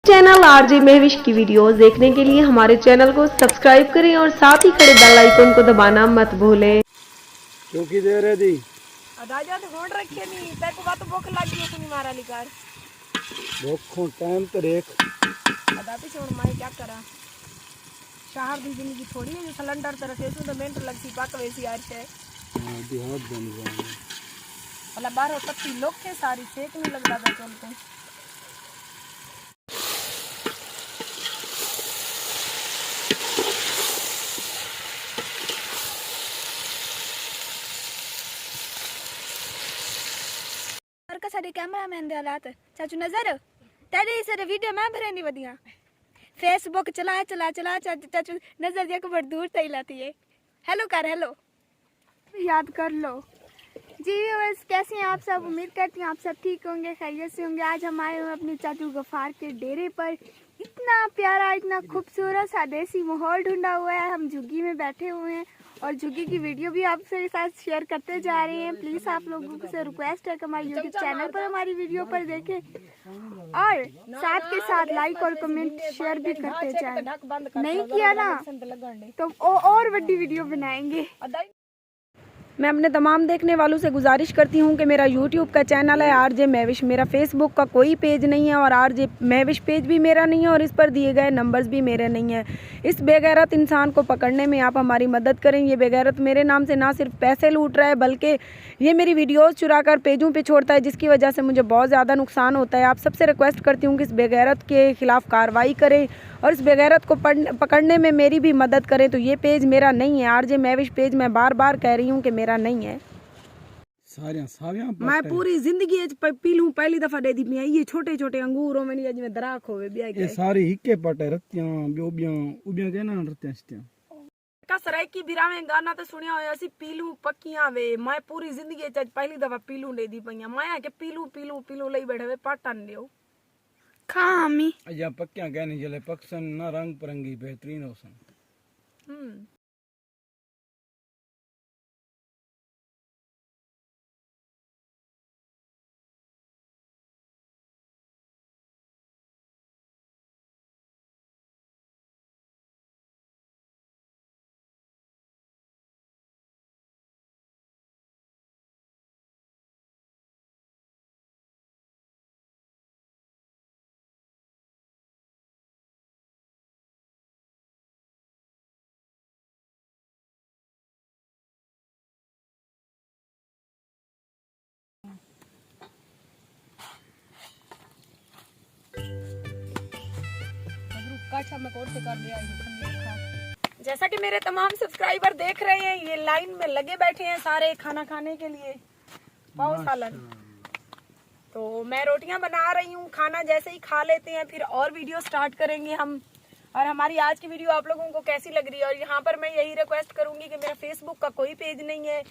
Channel RJ Mahwish की videos देखने के लिए हमारे चैनल को सब्सक्राइब करें और साथ ही खड़े बेल आइकन को दबाना मत भूलें। चौकी दे रहे दी राजा तो घोड़ रखे नहीं तेरे को बात भूख लगी है सुनी मारा लिकार भूखों टाइम तो देख अदा पे छोड़ मैं क्या करा शहर दी जिंदगी थोड़ी है जो सिलेंडर तरह से तो मेंट लगती पाक वैसी यार है देहात बन जाए वाला बाहर पत्ती लोग के सारी सेक नहीं लगता था चलते सारे कैमरा मैन दे हालात चाचू नजर तेरे इस वीडियो में भरेंदी वदिया फेसबुक चला चला चला चाचू नजर एक बार दूर तक लाती है हेलो कर हेलो याद कर लो जी बस कैसे हैं आप सब। उम्मीद करती हूँ आप सब ठीक होंगे खैरियत से होंगे। आज हम आए हुए अपने चाचू गफार के डेरे पर। इतना प्यारा इतना खूबसूरत सा देसी माहौल ढूंढा हुआ है। हम झुग्गी में बैठे हुए हैं और झुग्गी की वीडियो भी आपके साथ शेयर करते जा रहे हैं। प्लीज़ आप लोगों से रिक्वेस्ट है कि हमारे यूट्यूब चैनल पर हमारी वीडियो पर देखें और साथ के साथ लाइक और कमेंट शेयर भी करते जाएं। नहीं किया ना तो और बड़ी वीडियो बनाएंगे। मैं अपने तमाम देखने वालों से गुजारिश करती हूँ कि मेरा यूट्यूब का चैनल है आरजे महविश। मेरा फेसबुक का कोई पेज नहीं है और आरजे महविश पेज भी मेरा नहीं है और इस पर दिए गए नंबर्स भी मेरे नहीं हैं। इस बेगैरत इंसान को पकड़ने में आप हमारी मदद करें। ये बेगैरत मेरे नाम से ना सिर्फ पैसे लूट रहा है बल्कि ये मेरी वीडियोज़ चुरा कर पेजों पर छोड़ता है, जिसकी वजह से मुझे बहुत ज़्यादा नुकसान होता है। आप सबसे रिक्वेस्ट करती हूँ कि इस बेगैरत के ख़िलाफ़ कार्रवाई करें और इस बेगैरत को पकड़ने में मेरी भी मदद करें। तो ये पेज मेरा नहीं है, आरजे महविश पेज मैं बार बार कह रही हूँ कि मेरा नहीं है। मैं पूरी जिंदगी पी लूं पहली दफा दे दी पिया ये छोटे छोटे अंगूरों में नहीं जिਵੇਂ दराख होवे बिया के ये सारी हिक्के पटे रत्तियां ब्योबियां उबियां के ना रत्तियां स्तियां का सराय की बिरा में गाना तो सुनिया होया सी पीलू पक्कियां वे मैं पूरी जिंदगी च पहली दफा पीलू दे दी पईया मैं के पीलू लई बैठे वे पाटन लियो खा अम्मी या पक्कियां कहनी जले पक्सन ना रंग परंगी बेहतरीन होसन। जैसा कि मेरे तमाम सब्सक्राइबर देख रहे हैं ये लाइन में लगे बैठे हैं सारे खाना खाने के लिए पाव सालन। तो मैं रोटियां बना रही हूँ, खाना जैसे ही खा लेते हैं फिर और वीडियो स्टार्ट करेंगे हम। और हमारी आज की वीडियो आप लोगों को कैसी लग रही है। और यहाँ पर मैं यही रिक्वेस्ट करूंगी कि मेरा फेसबुक का कोई पेज नहीं है,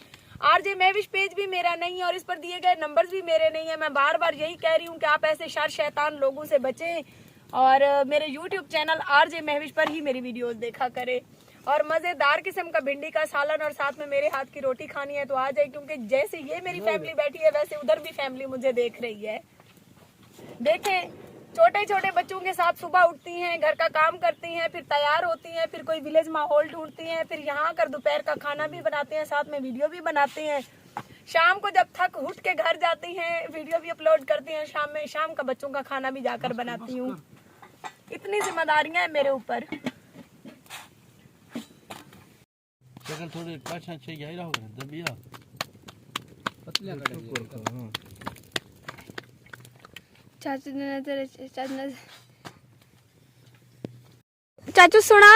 आरजे महविश पेज भी मेरा नहीं है और इस पर दिए गए नंबर्स भी मेरे नहीं है। मैं बार बार यही कह रही हूँ कि आप ऐसे शर शैतान लोगों से बचें और मेरे YouTube चैनल आरजे महविश पर ही मेरी वीडियोस देखा करें। और मज़ेदार किस्म का भिंडी का सालन और साथ में मेरे हाथ की रोटी खानी है तो आ जाए, क्योंकि जैसे ये मेरी फैमिली बैठी है वैसे उधर भी फैमिली मुझे देख रही है। देखें छोटे छोटे बच्चों के साथ सुबह उठती हैं, घर का काम करती हैं, फिर तैयार होती हैं, फिर कोई विलेज माहौल ढूंढती हैं, फिर यहाँ आकर दोपहर का खाना भी बनाते हैं, साथ में वीडियो भी बनाते हैं। शाम को जब थक उठ के घर जाती हैं वीडियो भी अपलोड करती हैं। शाम में शाम का बच्चों का खाना भी जाकर बनाती हूँ। इतनी जिम्मेदारियां हैं मेरे ऊपर। थोड़ी पाछा छे यही रहो दबिया पतलियां कर चाचू सुना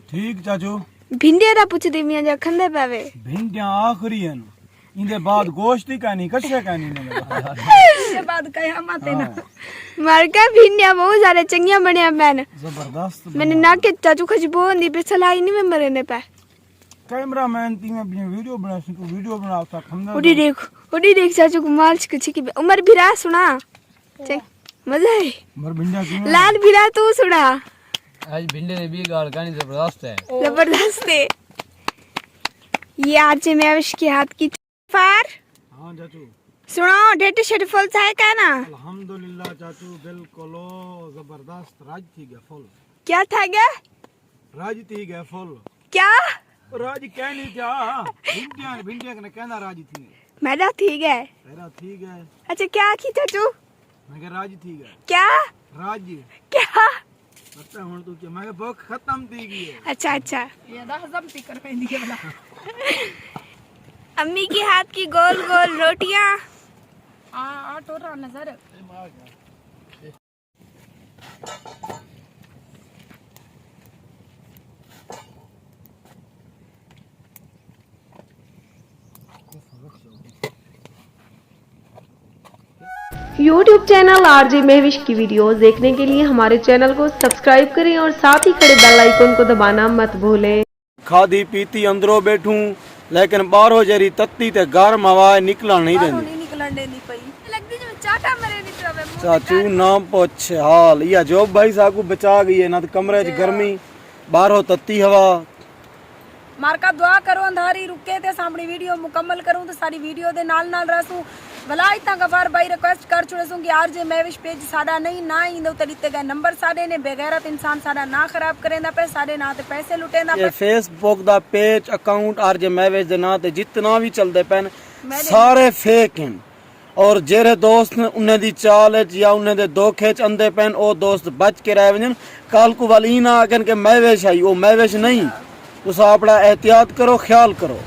ठीक चाचू भिंडिया दा पूछ दी मियां जा खंदे पावे भिंडियां आखरी हैं इंदे बाद गोश्त ही कहनी कच्चे कहनी ने इसके बाद कयामत है ना मार के भिंडिया बहुत सारे चंगिया बनिया मैंने जबरदस्त मैंने ना के चाचू खजबो दी पे सलाई नहीं में मरने पे कैमरामैन ती में वीडियो बना सको वीडियो बना सा खंदा उड़ी देख चाचू को माल कुछ की उमर भिरा सुना मजा है मर भिंडिया की लाल भिरा तू सुना आज भिंडे ने भी गाल कहानी जबरदस्त है ये आरजे महविश के हाथ की फार। हां चाचू सुनो डेट शेड फुल है क्या ना? अल्हम्दुलिल्लाह चाचू बिल्कुल जबरदस्त राज थी गया फुल। क्या था गया? राज थी गया फुल। क्या? राज कह नहीं क्या भिंडिया ने कहना राज थी मैदा थी गए। तेरा थी गए। अच्छा क्या की चाचू? मैं कह राज थी गए। क्या? राज क्या? पता हूं तू क्या मैं कह भूख खत्म थी गई है। अच्छा अच्छा। ये दा हजम ती कर पेंदी है वाला। अम्मी के हाथ की गोल गोल रोटियां। आ टोरा नजर YouTube चैनल आरजे महविश की वीडियोस देखने के लिए हमारे चैनल को सब्सक्राइब करें और साथ ही खड़े बेल आइकन को दबाना मत भूलें। खादी पीती अंदरों बैठूं लेकिन बाहरों जरी तत्ती ते गर्म हवा निकलण नहीं बाहरों देंदी। नहीं निकलन देनी पई। लगती जो चाटा मरे नहीं तो मैं चाचू नाम पूछ हाल या जॉब भाई साकू बचा गई है ना तो कमरे च गर्मी बाहरों तत्ती हवा। मारका दुआ करो अंधारी रुके ते सामने वीडियो मुकम्मल करूं तो सारी वीडियो दे नाल नाल रहसूं भला इतना गफार भाई रिक्वेस्ट कर छुड़सूं कि आरजे महविश पेज साडा नहीं ना इंदो ते दिते गए नंबर साडे ने बेगैरत इंसान साडा ना खराब करेंदा पे साडे ना ते पैसे लुटेंदा ये पे फेसबुक दा पेज अकाउंट आरजे महविश दे नां ते जितना भी चलदे पैन सारे फेक हैं और जेरे दोस्त ने उन्हें दी चाल च या उन्हें दे धोखे च अंधे पैन ओ दोस्त बच के रह वजन कल को वाली ना आगन के महविश आई ओ महविश नहीं। तुस अपना एहतियात करो ख्याल करो।